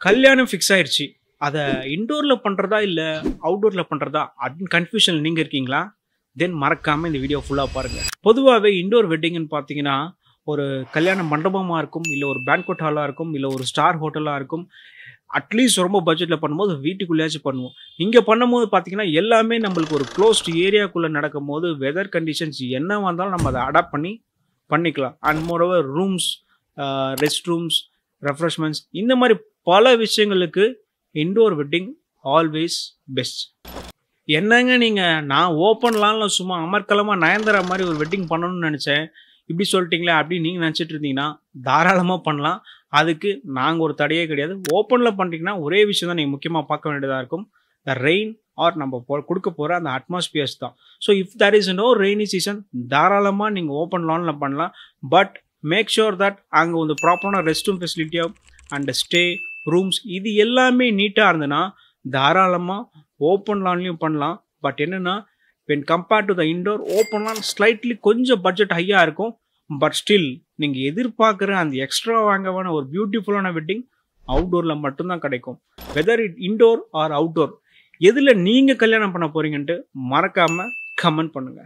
கல்யாணம் ஃபிக்ஸ் ஆயிருச்சு. அத இன்டோர்ல பண்றதா, இல்ல அவுட்டோர்ல பண்றதா அப்படின்னு கன்ஃப்யூஷன்ல நீங்க இருக்கீங்களா? தென் மறக்காம இந்த வீடியோ ஃபுல்லா பாருங்க. பொதுவாவே இன்டோர் வெட்டிங்ன்னு பார்த்தீங்கன்னா, ஒரு கல்யாண மண்டபமா இருக்கும், இல்ல ஒரு பேன்குவெட் ஹாலா இருக்கும், இல்ல ஒரு ஸ்டார் ஹோட்டலா இருக்கும். அட்லீஸ்ட் ரொம்ப பட்ஜெட்ல பண்ணும்போது வீட்டுக்குள்ளேயாச்சும் பண்ணுவோம். இங்க பண்ணும்போது பார்த்தீங்கன்னா, எல்லாமே நம்மளுக்கு ஒரு குளோஸ்ட் ஏரியாக்குள்ள நடக்கும்போது, வெதர் கண்டிஷன்ஸ் என்னவா இருந்தாலும் நம்ம அத அடாப்ட் பண்ணி பண்ணிக்கலாம். And moreover rooms, rest rooms, refreshments இந்த மாரி பல விஷயங்களுக்கு இன்டோர் வெட்டிங் ஆல்வேஸ் பெஸ்ட். என்னங்க நீங்க, நான் ஓப்பன் லான்ல சும்மா அமர்க்கலமா நயன்தாரா மாரி ஒரு வெட்டிங் பண்ணணும்னு நெனச்சேன். இப்படி சொல்லிட்டீங்களே அப்படின்னு நீங்க நெனச்சிட்டு இருந்தீங்கன்னா, தாராளமா பண்ணலாம். அதுக்கு நாங்க ஒரு தடையே கிடையாது. ஓப்பன்ல பண்றீங்கன்னா, ஒரே விஷயம் தான் நீங்க முக்கியமா பார்க்க வேண்டியதா இருக்கும். த ரெயின் ஆர் நம்ம குடுக்க போற அந்த அட்மாஸ்பியர்ஸ் தான். So if there is no rainy season, தாராளமா நீங்க ஓப்பன் லான்ல பண்ணலாம். பட் மேக் ஷூர் தட் அங்க வந்து ப்ராப்பரான ரெஸ்ட் ரூம் ஃபெசிலிட்டியா அண்ட் ஸ்டே, ரூம்ஸ் இது எல்லாமே நீட்டா இருந்ததுன்னா, தாராளமா ஓப்பன் லான்லயும் பண்ணலாம். பட் என்னன்னா, when compared to the indoor, open lawn slightly கொஞ்சம் பட்ஜெட் ஹையா இருக்கும். பட் ஸ்டில் நீங்க எதிர்பார்க்குற அந்த எக்ஸ்ட்ரா வாங்கவான ஒரு பியூட்டிஃபுல்லான வெட்டிங் அவுட்டோர்ல மட்டும்தான் கிடைக்கும். Whether it indoor or outdoor, எதுல நீங்க கல்யாணம் பண்ண போறீங்கன்ட்டு மறக்காம கமெண்ட் பண்ணுங்க.